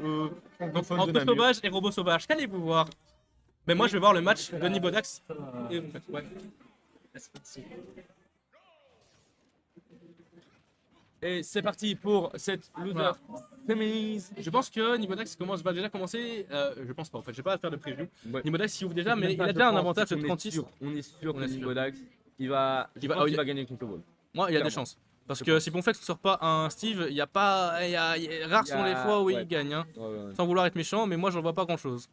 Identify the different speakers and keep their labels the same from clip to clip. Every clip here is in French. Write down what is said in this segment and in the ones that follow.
Speaker 1: Donc entre sauvage et robot sauvage, qu'allez-vous voir? Mais moi je vais voir le match de Nibodax. Et, ouais.
Speaker 2: Et c'est parti pour cette loser
Speaker 1: Voilà.
Speaker 2: féminise.
Speaker 1: Je pense que Nibodax va déjà commencer. Je pense pas en fait, j'ai pas à faire de preview.
Speaker 2: Ouais.
Speaker 1: Nibodax il ouvre déjà, mais
Speaker 2: Même
Speaker 1: il
Speaker 2: pas,
Speaker 1: a
Speaker 2: je
Speaker 1: déjà un
Speaker 2: pense,
Speaker 1: avantage de
Speaker 2: on est
Speaker 1: 36.
Speaker 2: sûr, on est sûr
Speaker 1: On
Speaker 2: que
Speaker 1: est sûr.
Speaker 2: Nibodax, je pense qu'il va gagner contre le Wall.
Speaker 1: Moi il y a des
Speaker 2: Clairement.
Speaker 1: chances. Parce
Speaker 2: Je
Speaker 1: que
Speaker 2: pense.
Speaker 1: si Bonflex ne sort pas un Steve, il y a pas. Rares sont les fois où
Speaker 2: ouais.
Speaker 1: il gagne. Hein.
Speaker 2: Ouais.
Speaker 1: Sans vouloir être méchant, mais moi j'en vois pas grand chose.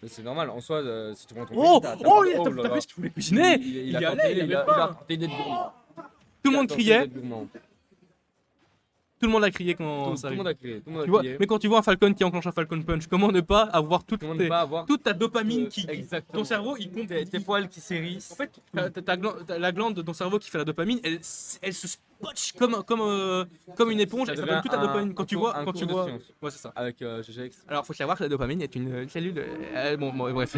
Speaker 2: Mais c'est normal, en soi, si tu prends ton
Speaker 1: Oh,
Speaker 2: prix,
Speaker 1: oh,
Speaker 2: là
Speaker 1: t'as
Speaker 2: là.
Speaker 1: vu ce qu'il voulait cuisiner?
Speaker 2: Il a
Speaker 1: y
Speaker 2: tenté,
Speaker 1: allait, il
Speaker 2: il
Speaker 1: avait
Speaker 2: a
Speaker 1: faim.
Speaker 2: tenté d'être gourmand.
Speaker 1: Tout le monde criait.
Speaker 2: Tout
Speaker 1: Tout le monde a crié quand ça
Speaker 2: le
Speaker 1: arrive.
Speaker 2: monde a crié. Tout le monde
Speaker 1: Tu
Speaker 2: a
Speaker 1: vois,
Speaker 2: crié.
Speaker 1: mais quand tu vois un Falcon qui enclenche un Falcon Punch, comment ne pas avoir
Speaker 2: Comment ne pas avoir
Speaker 1: toute ta dopamine qui.
Speaker 2: exactement.
Speaker 1: Ton cerveau, il compte.
Speaker 2: Tes poils qui s'hérissent.
Speaker 1: En fait, t'as la glande de ton cerveau qui fait la dopamine, elle se spotche comme une éponge
Speaker 2: Ça
Speaker 1: et ça
Speaker 2: devient
Speaker 1: donne toute ta dopamine. Quand tu vois.
Speaker 2: un
Speaker 1: Quand tu
Speaker 2: cours de
Speaker 1: vois.
Speaker 2: science.
Speaker 1: Ouais, c'est ça.
Speaker 2: Avec GGX.
Speaker 1: Alors, faut savoir que la dopamine est une cellule. Bon, bref.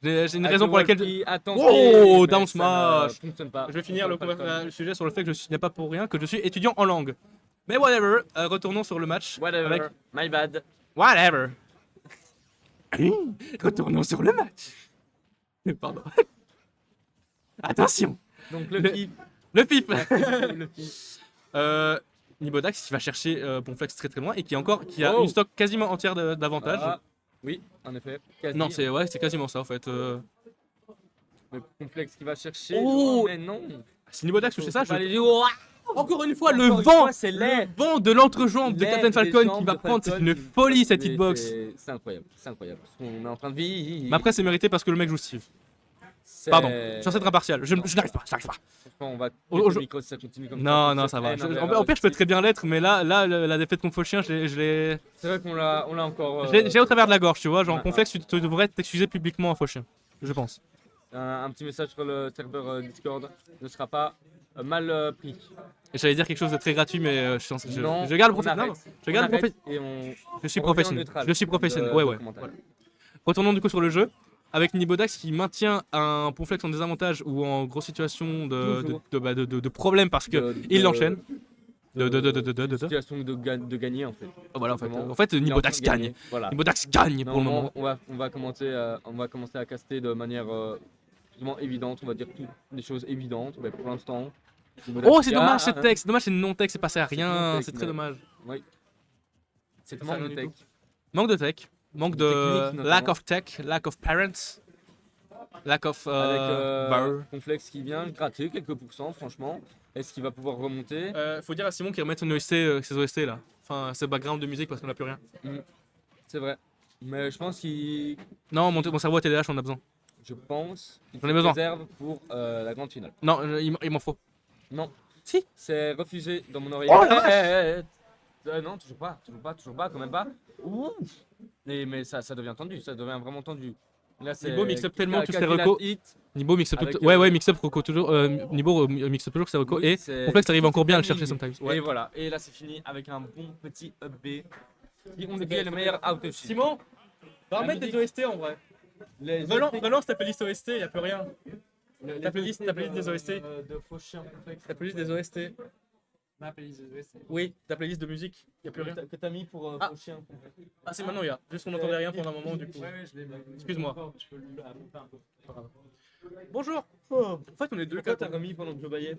Speaker 1: J'ai une raison pour laquelle. Oh, down smash!
Speaker 2: Fonctionne pas.
Speaker 1: Je vais finir le sujet sur le fait que je n'ai pas pour rien que je suis étudiant en langue. Mais whatever, retournons sur le match.
Speaker 2: Whatever,
Speaker 1: avec-
Speaker 2: my bad.
Speaker 1: Whatever. Retournons sur le match. Pardon. Attention.
Speaker 2: Donc le pif.
Speaker 1: Le pif.
Speaker 2: Le pif.
Speaker 1: Nibodax qui va chercher Bonflex très très loin et qui a
Speaker 2: Oh.
Speaker 1: une stock quasiment entière d'avantage.
Speaker 2: Ah, oui, en effet. Quasi.
Speaker 1: Non, c'est quasiment ça en fait.
Speaker 2: Le complexe qui va chercher.
Speaker 1: Oh.
Speaker 2: Mais non.
Speaker 1: Si Nibodax touchait ça,
Speaker 2: Faut pas aller jouer.
Speaker 1: encore une fois,
Speaker 2: Encore
Speaker 1: le
Speaker 2: une
Speaker 1: vent,
Speaker 2: fois, c'est laid.
Speaker 1: le vent de l'entrejambe de
Speaker 2: Laid
Speaker 1: Captain
Speaker 2: des
Speaker 1: Falcon
Speaker 2: jambes
Speaker 1: qui va
Speaker 2: de
Speaker 1: prendre, c'est
Speaker 2: Falcon
Speaker 1: une
Speaker 2: qui-
Speaker 1: folie cette
Speaker 2: Mais
Speaker 1: hitbox.
Speaker 2: C'est incroyable, c'est incroyable. Parce qu'on est en train de vivre.
Speaker 1: Mais après, c'est mérité parce que le mec joue Steve.
Speaker 2: C'est-
Speaker 1: Pardon, je suis censé être impartial. Je n'arrive pas, j'arrive pas.
Speaker 2: Franchement, on va
Speaker 1: Au-
Speaker 2: couper
Speaker 1: au-
Speaker 2: le micro si ça continue comme
Speaker 1: Non,
Speaker 2: ça.
Speaker 1: non,
Speaker 2: Cette
Speaker 1: ça va.
Speaker 2: haine envers,
Speaker 1: Au pire, je peux
Speaker 2: Steve.
Speaker 1: très bien l'être, mais là, la défaite contre Fauchien, je l'ai.
Speaker 2: C'est vrai qu'on l'a encore.
Speaker 1: J'ai au travers de la gorge, tu vois. Genre,
Speaker 2: ouais.
Speaker 1: complexe, tu devrais t'excuser publiquement à Fauchien. Je pense.
Speaker 2: Un petit message sur le serveur Discord ne sera pas mal pris.
Speaker 1: Et j'allais dire quelque chose de très gratuit, mais
Speaker 2: Non,
Speaker 1: je garde le
Speaker 2: on
Speaker 1: professionnel.
Speaker 2: arrête.
Speaker 1: Je garde
Speaker 2: On
Speaker 1: le
Speaker 2: arrête
Speaker 1: professionnel.
Speaker 2: et on.
Speaker 1: Je suis
Speaker 2: on
Speaker 1: professionnel.
Speaker 2: revient neutral
Speaker 1: Je suis professionnel.
Speaker 2: de-
Speaker 1: Ouais,
Speaker 2: de
Speaker 1: ouais.
Speaker 2: commentaires.
Speaker 1: Voilà. Retournons du coup sur le jeu. Avec Nibodax qui maintient un Ponflex en désavantage ou en grosse situation
Speaker 2: Toujours.
Speaker 1: de problème parce que il l'enchaîne.
Speaker 2: Situation de gagner en fait.
Speaker 1: Voilà, en fait,
Speaker 2: Vraiment.
Speaker 1: en fait
Speaker 2: Il est en
Speaker 1: Nibodax
Speaker 2: train de gagner.
Speaker 1: gagne.
Speaker 2: Voilà.
Speaker 1: Nibodax gagne pour le
Speaker 2: Normalement,
Speaker 1: moment.
Speaker 2: on va commencer à caster de manière plus ou moins évidente, on va dire toutes des choses évidentes, mais pour l'instant.
Speaker 1: Oh, c'est dommage ce texte. Dommage, c'est non-texte, c'est passé à rien.
Speaker 2: non-tech,
Speaker 1: C'est très
Speaker 2: mais-
Speaker 1: dommage.
Speaker 2: Oui. C'est
Speaker 1: Ça
Speaker 2: manque
Speaker 1: rien
Speaker 2: de
Speaker 1: du
Speaker 2: tech.
Speaker 1: tout. Manque de tech. Manque de
Speaker 2: Technique, notamment.
Speaker 1: lack of tech, lack of parents, lack of
Speaker 2: Avec
Speaker 1: bar.
Speaker 2: Complex qui vient gratter quelques pourcents, franchement. Est-ce qu'il va pouvoir remonter?
Speaker 1: Faut dire à Simon qu'il remette ses OST là. Enfin, ses backgrounds de musique parce qu'on a plus rien.
Speaker 2: C'est vrai. Mais je pense qu'il.
Speaker 1: Non, mon cerveau a TDAH, on a besoin.
Speaker 2: Je pense qu'il
Speaker 1: J'en ai besoin.
Speaker 2: réserve pour la grande finale.
Speaker 1: Non, il m'en faut.
Speaker 2: Non.
Speaker 1: Si.
Speaker 2: C'est refusé dans mon oreille.
Speaker 1: Oh la vache.
Speaker 2: Non, toujours pas, quand même pas. Ouh. Mais ça devient tendu, ça devient vraiment tendu. Là, c'est.
Speaker 1: Nibo mixe up tellement tous ses
Speaker 2: Calculate
Speaker 1: recos.
Speaker 2: hit.
Speaker 1: Nibo mix up
Speaker 2: Avec,
Speaker 1: tout. Ouais, mix up Rocco toujours. Nibo mix up toujours ses recos.
Speaker 2: Oui,
Speaker 1: Et
Speaker 2: c'est-
Speaker 1: Complex arrive encore bien à le chercher
Speaker 2: timing.
Speaker 1: sometimes. Ouais.
Speaker 2: Et voilà, et là c'est fini avec un bon petit up B. Qui on devient le meilleur out of shit.
Speaker 1: Simon, va
Speaker 2: remettre
Speaker 1: remettre
Speaker 2: des
Speaker 1: des OST en vrai.
Speaker 2: Les
Speaker 1: Relance ta playlist OST, y a plus rien. Ta playlist des OST.
Speaker 2: De faux chiens complexes.
Speaker 1: Ta playlist des OST.
Speaker 3: Ma playlist de OST.
Speaker 1: Oui, ta playlist de musique, y a plus rien.
Speaker 2: Que t'as mis pour
Speaker 1: Ah.
Speaker 2: faux chiens complexes.
Speaker 1: Ah, c'est maintenant, il y a. Juste on n'entendait rien pendant un moment du coup.
Speaker 3: Ouais, je l'ai.
Speaker 1: Excuse-moi.
Speaker 3: Je peux le pomper un peu.
Speaker 1: Bonjour. En fait, on est deux,
Speaker 2: Pourquoi t'as remis pendant que je baillais?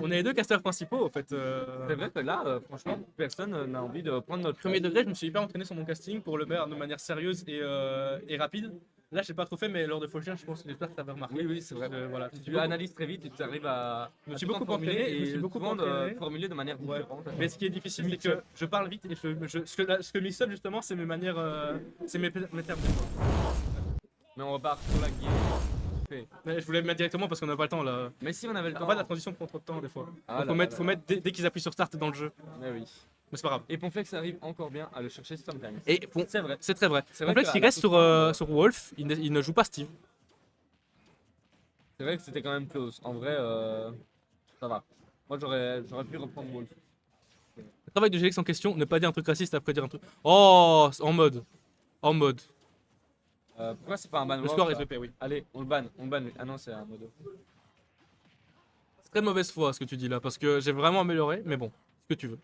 Speaker 1: on est les deux casteurs principaux en fait.
Speaker 2: C'est vrai que là, franchement, personne n'a envie de prendre notre
Speaker 1: Premier degré, je me suis hyper entraîné sur mon casting pour le faire de manière sérieuse et rapide. Là, j'ai pas trop fait, mais lors de Fauchien, je pense, j'espère que t'avais remarqué.
Speaker 2: Oui, c'est vrai.
Speaker 1: Voilà.
Speaker 2: Tu analyses très vite et tu arrives à.
Speaker 1: Je me
Speaker 2: à
Speaker 1: suis
Speaker 2: tout
Speaker 1: beaucoup
Speaker 2: formuler
Speaker 1: entraîné, je me
Speaker 2: et
Speaker 1: suis beaucoup
Speaker 2: souvent
Speaker 1: entraîné.
Speaker 2: formuler de manière
Speaker 1: Ouais.
Speaker 2: différente.
Speaker 1: Mais ce qui est difficile, c'est que je parle vite et ce que Mix Up justement, c'est mes manières, c'est mes termes.
Speaker 2: Mais on repart sur la game. Fait.
Speaker 1: Mais je voulais me mettre directement parce qu'on n'a pas le temps là.
Speaker 2: Mais si on avait le temps.
Speaker 1: En fait, la transition prend trop de temps des fois.
Speaker 2: Ah
Speaker 1: Donc,
Speaker 2: là
Speaker 1: faut
Speaker 2: là
Speaker 1: mettre dès qu'ils appuient sur start dans le jeu.
Speaker 2: Mais oui.
Speaker 1: Mais c'est pas grave.
Speaker 2: Et Ponflex arrive encore bien à le chercher sometimes.
Speaker 1: Et bon,
Speaker 2: C'est vrai.
Speaker 1: c'est très vrai.
Speaker 2: C'est vrai
Speaker 1: Complexe
Speaker 2: que
Speaker 1: qui
Speaker 2: la
Speaker 1: reste sur Wolf, il ne joue pas Steve.
Speaker 2: C'est vrai que c'était quand même close. En vrai, ça va. Moi, j'aurais pu reprendre Wolf.
Speaker 1: Le travail de GX en question, ne pas dire un truc raciste après dire un truc. Oh, en mode. En mode.
Speaker 2: Pourquoi c'est pas un ban
Speaker 1: Le
Speaker 2: Wolf,
Speaker 1: score est
Speaker 2: ça
Speaker 1: épais, oui.
Speaker 2: Allez, on le ban. Ah non, c'est un mode.
Speaker 1: C'est très de mauvaise foi ce que tu dis là, parce que j'ai vraiment amélioré, mais bon, ce que tu veux.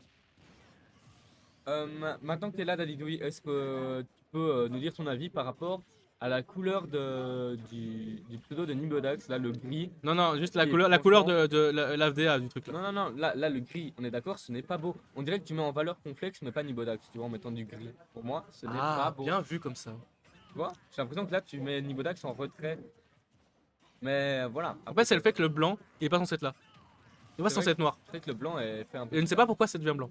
Speaker 2: Maintenant que tu es là, Dalidoui, est-ce que tu peux nous dire ton avis par rapport à la couleur du pseudo de Nibodax, là, le gris?
Speaker 1: Non, non, juste la
Speaker 2: Et
Speaker 1: couleur
Speaker 2: franchement-
Speaker 1: de l'AFDA du truc là.
Speaker 2: Non, non, non, là, le gris, on est d'accord, ce n'est pas beau. On dirait que tu mets en valeur Complexe, mais pas Nibodax, tu vois, en mettant du gris. Pour moi, ce n'est pas beau.
Speaker 1: bien vu comme ça.
Speaker 2: Tu vois, j'ai l'impression que là, tu mets Nibodax en retrait. Mais voilà.
Speaker 1: Après, c'est le fait que le blanc, il est pas censé être là. Il est pas
Speaker 2: C'est
Speaker 1: censé
Speaker 2: vrai
Speaker 1: être noir.
Speaker 2: Peut-être le blanc est fait un peu.
Speaker 1: Et je ne sais pas pourquoi ça devient blanc.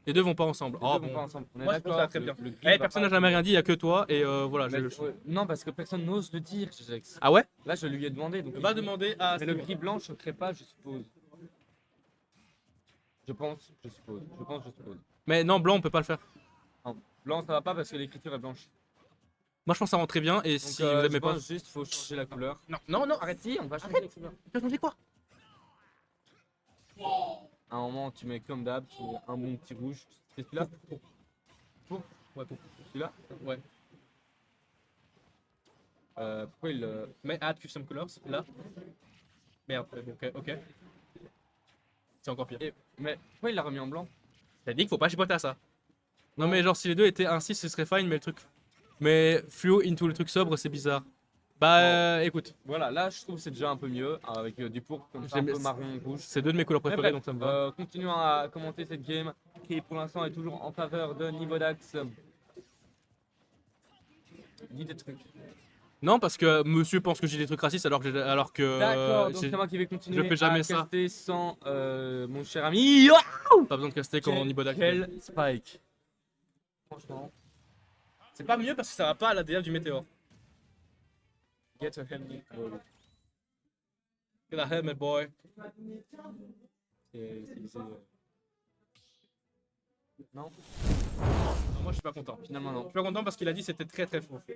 Speaker 1: Les deux vont pas ensemble.
Speaker 2: Les
Speaker 1: Oh,
Speaker 2: deux vont
Speaker 1: bon.
Speaker 2: pas ensemble. On est
Speaker 1: Moi, je trouve
Speaker 2: d'accord.
Speaker 1: ça très bien.
Speaker 2: Le gris
Speaker 1: Eh,
Speaker 2: va
Speaker 1: personne
Speaker 2: pas-
Speaker 1: n'a jamais rien dit, il y a que toi et voilà.
Speaker 2: Mais- ouais, non, parce que personne n'ose le dire, Jax.
Speaker 1: Ah ouais?
Speaker 2: Là, je lui ai demandé. Donc
Speaker 1: Va demander à.
Speaker 2: Mais le gris blanc choquerait pas, je suppose. Je pense, je suppose.
Speaker 1: Mais non, blanc, on peut pas le faire.
Speaker 2: Non, blanc, ça va pas parce que l'écriture est blanche.
Speaker 1: Moi, je pense que ça rend très bien et
Speaker 2: Donc,
Speaker 1: si vous
Speaker 2: je
Speaker 1: aimez pas.
Speaker 2: pense juste faut changer la couleur.
Speaker 1: Non, non, non,
Speaker 2: Arrête, si, on va changer la couleur.
Speaker 1: tu vas changer quoi?
Speaker 2: À un moment, tu mets comme d'hab, tu mets un bon petit rouge. C'est celui-là
Speaker 1: Ouais, pour.
Speaker 2: Celui-là
Speaker 1: Ouais.
Speaker 2: Pourquoi il.
Speaker 1: Mais add custom colors, là. Merde, ok, ok. C'est encore pire.
Speaker 2: Mais pourquoi il l'a remis en blanc?
Speaker 1: T'as dit qu'il faut pas chipoter à ça. Non, mais genre, si les deux étaient ainsi, ce serait fine, mais le truc. Mais fluo into le truc sobre, c'est bizarre. Bah, écoute,
Speaker 2: Voilà, là, je trouve que c'est déjà un peu mieux. Avec du pourpre comme ça, un
Speaker 1: J'aime-
Speaker 2: peu marron, rouge.
Speaker 1: c'est deux de mes couleurs
Speaker 2: Mais
Speaker 1: préférées,
Speaker 2: bref,
Speaker 1: donc ça me va.
Speaker 2: continuons à commenter cette game qui pour l'instant est toujours en faveur de Nibodax. Dis des trucs.
Speaker 1: Non, parce que monsieur pense que j'ai des trucs racistes alors que
Speaker 2: D'accord, donc
Speaker 1: j'ai
Speaker 2: c'est moi qui vais continuer
Speaker 1: je fais jamais
Speaker 2: à
Speaker 1: ça.
Speaker 2: caster sans mon cher ami.
Speaker 1: pas besoin de caster quand on y bodac.
Speaker 2: Quel spike. Franchement,
Speaker 1: C'est pas mieux parce que ça va pas à l'ADF du météore.
Speaker 2: get a healthy.
Speaker 1: Get ahead, my boy.
Speaker 2: C'est- Non,
Speaker 1: Non, moi, je suis pas content.
Speaker 2: finalement
Speaker 1: Je
Speaker 2: non.
Speaker 1: suis pas content parce qu'il a dit que c'était très très faux. Je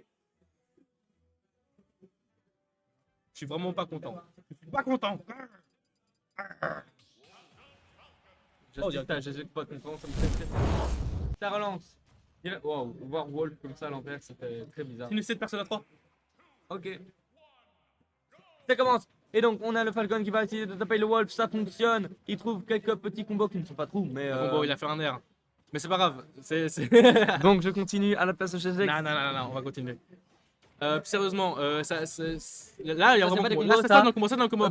Speaker 1: suis vraiment pas content. Je suis pas content.
Speaker 2: Je
Speaker 1: Oh,
Speaker 2: sais que t'as GG pas content, ça me fait très. Ça relance. Wow, voir Wolf comme ça à l'envers, c'était très bizarre.
Speaker 1: Une 7 personnes à 3.
Speaker 2: Ok. Ça commence. Et donc, on a le Falcon qui va essayer de taper le Wolf, ça fonctionne. Il trouve quelques petits combos qui ne sont pas trop, mais.
Speaker 1: Bon, il a fait un air. Mais c'est pas grave.
Speaker 2: Donc, je continue à la place de GG.
Speaker 1: Non, non, non, non, on va continuer. Plus sérieusement, là, il y a
Speaker 2: Ça, c'est
Speaker 1: vraiment.
Speaker 2: pas des
Speaker 1: Là,
Speaker 2: combos,
Speaker 1: c'est
Speaker 2: ça.
Speaker 1: ça dans le combo, ça dans le combo.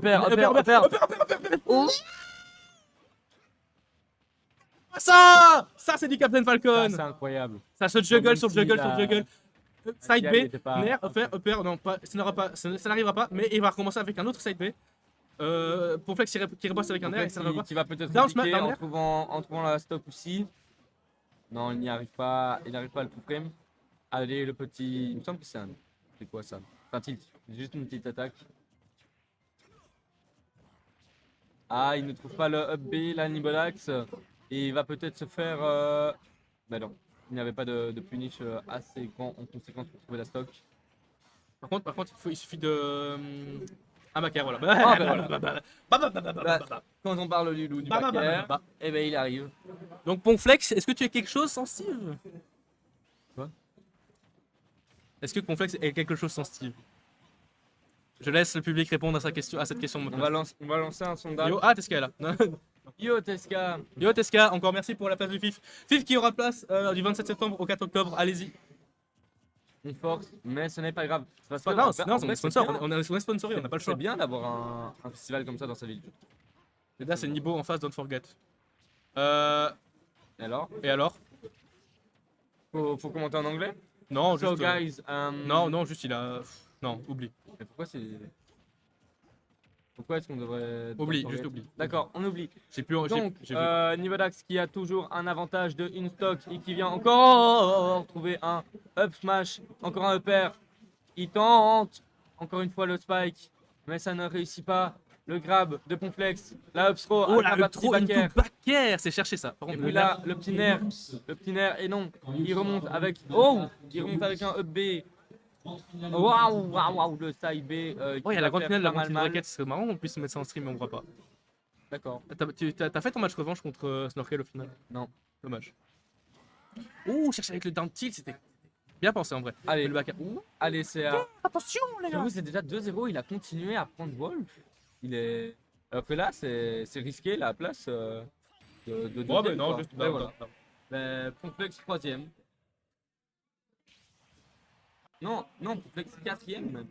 Speaker 1: Ça, c'est du Captain Falcon.
Speaker 2: C'est incroyable.
Speaker 1: Ça se juggle sur juggle sur juggle. Side
Speaker 2: Diable
Speaker 1: B,
Speaker 2: n'était pas-
Speaker 1: Nair, upper, non, pas, ça n'arrivera pas, mais il va recommencer avec un autre side B. Pour Flex qui rebosse avec un Nair, et ça n'arrivera pas.
Speaker 2: Qui va peut-être
Speaker 1: Down smash,
Speaker 2: répliquer
Speaker 1: down
Speaker 2: en
Speaker 1: air.
Speaker 2: trouvant la stop aussi. Non, il n'y arrive pas. Il n'arrive pas à le tout frame. Allez, le petit. Il me semble que c'est un. C'est quoi ça? Un tilt. Juste une petite attaque. Ah, il ne trouve pas le up B, la Nibodax. Et il va peut-être se faire. Bah non. Il n'y avait pas de punish assez grand en conséquence pour trouver la stock.
Speaker 1: Par contre, il suffit de. Ah, Macaire, voilà.
Speaker 2: Ah, bah,
Speaker 1: Bah.
Speaker 2: Quand on parle du loup du
Speaker 1: Bah, bah, bah,
Speaker 2: backer,
Speaker 1: bah,
Speaker 2: eh ben il arrive.
Speaker 1: Donc, Ponflex, est-ce que tu es quelque chose sans Steve?
Speaker 2: Quoi?
Speaker 1: Est-ce que Ponflex est quelque chose sans Steve? Je laisse le public répondre à cette question.
Speaker 2: On va lancer un sondage.
Speaker 1: Yo, ah, Teska est là.
Speaker 2: Yo Teska.
Speaker 1: Yo, Teska, encore merci pour la place du FIF. FIF qui aura place du 27 septembre au 4 octobre, allez-y.
Speaker 2: On force, mais ce n'est pas grave. C'est parce
Speaker 1: Pas
Speaker 2: que,
Speaker 1: grave,
Speaker 2: en fait,
Speaker 1: non,
Speaker 2: en
Speaker 1: on
Speaker 2: fait,
Speaker 1: est
Speaker 2: c'est
Speaker 1: sponsor,
Speaker 2: bien.
Speaker 1: on est sponsoré, on n'a pas le choix.
Speaker 2: C'est bien d'avoir un festival comme ça dans sa ville.
Speaker 1: Et là, c'est Nibo en face, don't forget.
Speaker 2: Et alors,
Speaker 1: Et alors?
Speaker 2: faut commenter en anglais.
Speaker 1: Non,
Speaker 2: So
Speaker 1: juste.
Speaker 2: guys,
Speaker 1: Non, non, juste il a. Non, oublie.
Speaker 2: Mais pourquoi est-ce qu'on devrait
Speaker 1: Oublie,
Speaker 2: don't
Speaker 1: juste
Speaker 2: forget?
Speaker 1: oublie.
Speaker 2: D'accord, on oublie.
Speaker 1: J'ai plus.
Speaker 2: Donc,
Speaker 1: j'ai vu.
Speaker 2: Nibodax qui a toujours un avantage de in-stock et qui vient encore trouver un up smash, encore un upper. Il tente encore une fois le spike, mais ça ne réussit pas. Le grab de Ponflex, la up throw,
Speaker 1: Oh
Speaker 2: à
Speaker 1: là,
Speaker 2: la
Speaker 1: le
Speaker 2: partie
Speaker 1: trop
Speaker 2: back air.
Speaker 1: backer, c'est chercher ça. Par
Speaker 2: Et
Speaker 1: contre,
Speaker 2: puis là, le petit nerf, et non, il remonte avec, il remonte avec un up B. Waouh, le side B.
Speaker 1: Oh, il y a la grande finale de la grande
Speaker 2: mal.
Speaker 1: raquette, c'est marrant qu'on puisse mettre ça en stream, mais on voit pas.
Speaker 2: D'accord.
Speaker 1: T'as fait ton match revanche contre Snorkel au final?
Speaker 2: Non.
Speaker 1: Dommage. Ouh, chercher avec le down tilt, c'était bien pensé en vrai.
Speaker 2: Allez,
Speaker 1: Le backer. Ouh,
Speaker 2: allez, c'est à.
Speaker 1: attention les gars!
Speaker 2: J'avoue, c'est déjà 2-0, il a continué à prendre Wolf. Il est. Alors que là, c'est risqué la place de
Speaker 1: Oh, mais
Speaker 2: deuxième,
Speaker 1: non,
Speaker 2: quoi.
Speaker 1: juste.
Speaker 2: Ouais, voilà. Pomplex 3ème. Non, Pomplex 4ème même.